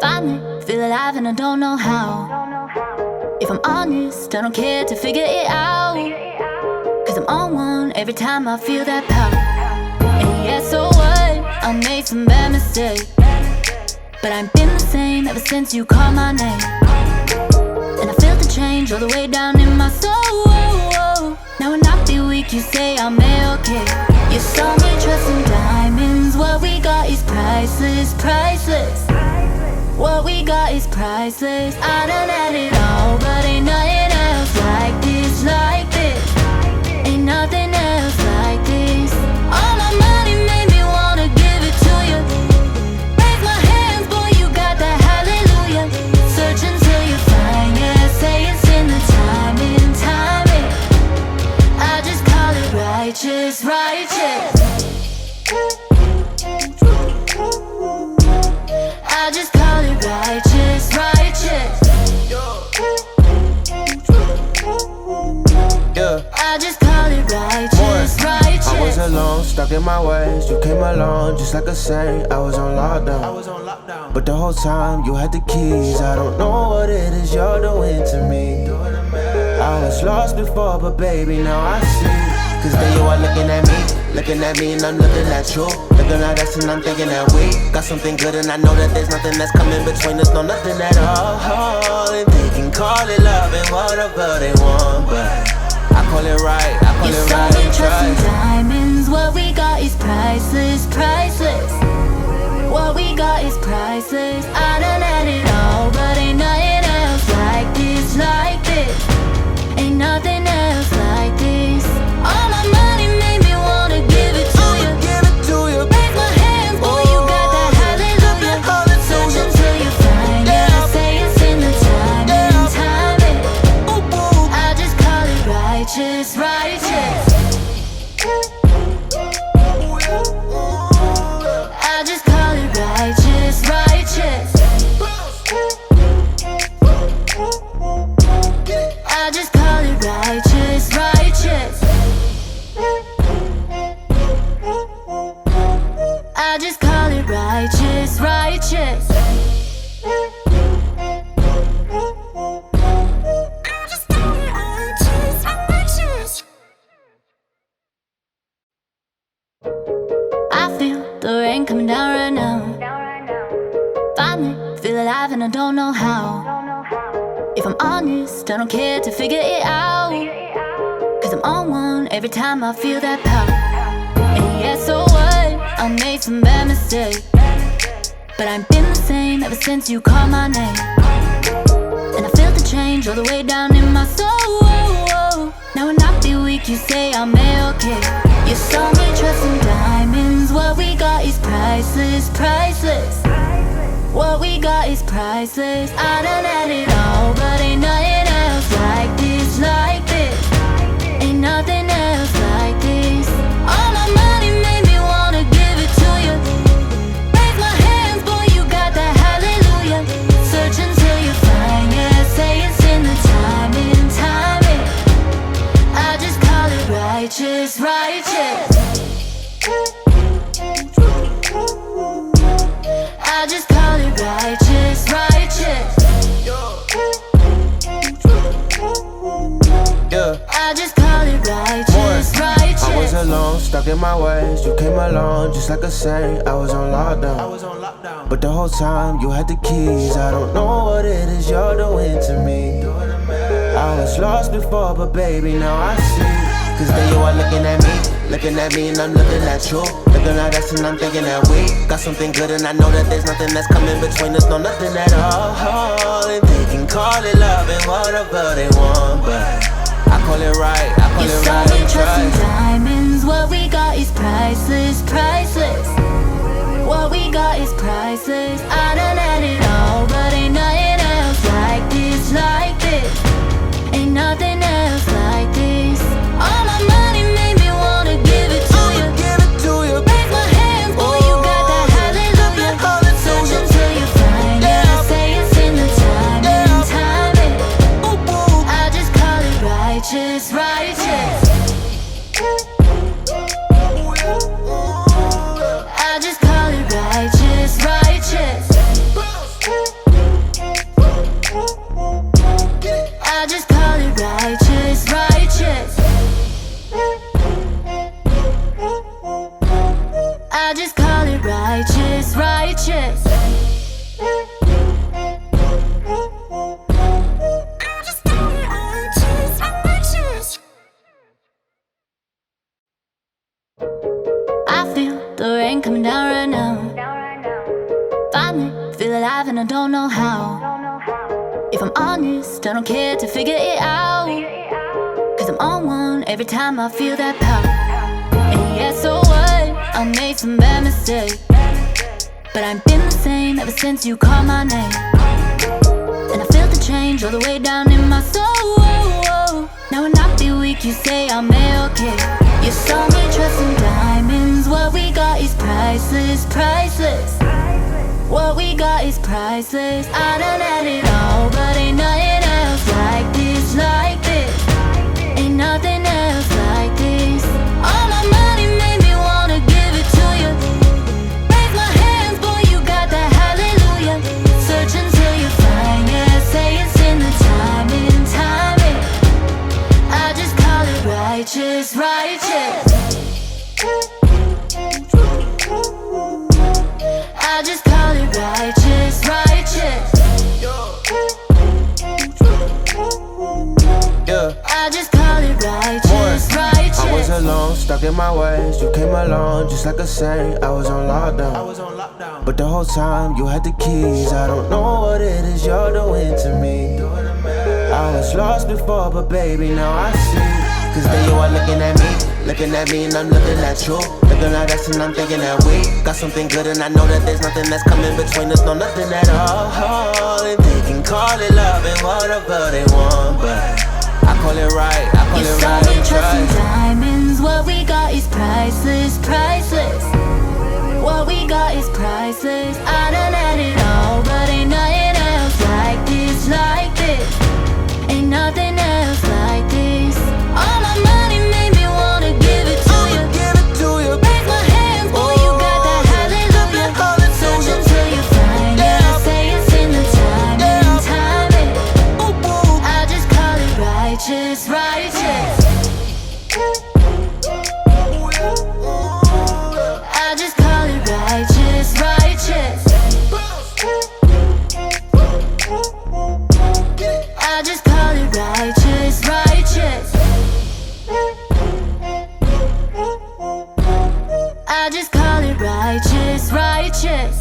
Finally feel alive and I don't know how. If I'm honest, I don't care to figure it out. Cause I'm on one every time I feel that power. And yeah, so what? I made some bad mistakes, but I ain't been the same ever since you called my name. And I felt the change all the way down in my soul. Now when I feel weak, you say I'm okay. You saw me trust in diamonds. What we got is priceless, priceless. What we got is priceless. I done had it all, but ain't nothing else like this, like this. Ain't nothing else like this. All my money made me wanna give it to you. Raise my hands, boy, you got that hallelujah. Search until you find, yeah, say it's in the timing, timing. I just call it righteous, righteous. I just call it righteous, righteous. Yeah. I just call it righteous, righteous. I was alone, stuck in my ways. You came along just like a saint. I was on lockdown, but the whole time you had the keys. I don't know what it is you're doing to me. I was lost before, but baby, now I see. Cause there you are looking at me and I'm looking at you. Looking at us and I'm thinking that we got something good, and I know that there's nothing that's coming between us, no nothing at all. And they can call it love and whatever they want, but I call it right, I call it right. You trust in diamonds. What we got is priceless, priceless. What we got is priceless. I done had it all, but ain't nothing else like this, like this. Ain't nothing else like this. All my money made me wanna give it to you. Raise my hands, boy, you got that hallelujah. Search until you find, yeah, say it's in the timing, timing. I just call it righteous, righteous. I just call it righteous, righteous. I just call it righteous, righteous. I just call it righteous, righteous. I feel the rain coming down right now. Finally feel alive and I don't know how. If I'm honest, I don't care to figure it out. Cause I'm on one every time I feel that power. And yeah, so what? I made some bad mistakes, but I ain't been the same ever since you called my name. And I felt the change all the way down in my soul. Now when I feel weak, you say I'm okay. You saw me trust in diamonds. What we got is priceless, priceless. What we got is priceless. I done had it all, but ain't nothing else like this, like this. Ain't nothing else like this. All my money made me wanna give it to you. Raise my hands, boy, you got that hallelujah. Search until you find, yeah, say it's in the timing, timing. I just call it righteous, righteous. I just call it righteous, righteous. Yeah. I just call it righteous, righteous. I was alone, stuck in my ways. You came along just like a saint. I was on lockdown, but the whole time you had the keys. I don't know what it is you're doing to me. I was lost before, but baby, now I see. Cause there you are looking at me and I'm looking at you. Looking at us and I'm thinking that we got something good, and I know that there's nothing that's coming between us, no nothing at all. And they can call it love and whatever they want, but I call it right, I call it right. You trust in diamonds. What we got is priceless, priceless. What we got is priceless. I done had it all, but ain't nothing else like this, like this. Ain't nothing else like this. All my money made me wanna give it to you. Raise my hands, boy, you got that hallelujah. Search until you find, yeah, say it's in the timing, timing. I just call it righteous, righteous. I just call it righteous, righteous. alive and I don't know how. If I'm honest, I don't care to figure it out. Cause I'm on one every time I feel that power. And yeah, so what? I made some bad mistakes, but I've been the same ever since you called my name. And I felt the change all the way down in my soul. Now when I feel weak, you say I'm okay. You saw me trust in diamonds. What we got is priceless, priceless. What we got is priceless. I done had it all, but ain't nothing else like this, like this. Ain't nothing else like this. All my money made me wanna give it to you. Raise my hands, boy, you got that hallelujah. Search until you find, yeah, say it's in the timing, timing. I just call it righteous, righteous. I just call it righteous, righteous. I just call it righteous, righteous. I was alone, stuck in my ways. You came along just like a saint. I was on lockdown, but the whole time you had the keys. I don't know what it is you're doing to me. I was lost before, but baby, now I see. Cause there you are looking at me and I'm looking at you. Looking at us and I'm thinking that we got something good, and I know that there's nothing that's coming between us. No, nothing at all. And they can call it love and whatever they want, but I call it right, I call it right. You saw me trust in diamonds. What we got is priceless, priceless. What we got is priceless. I done had it all, but ain't nothing else like this, like this. Ain't nothing else like this. All my money made me wanna give it to you. Raise my hands, boy, you got that hallelujah. Search until you find, yeah, say it's in the timing, timing. I just call it righteous, righteous. I just call it righteous, righteous. I just call it righteous, righteous. I just call it righteous, righteous.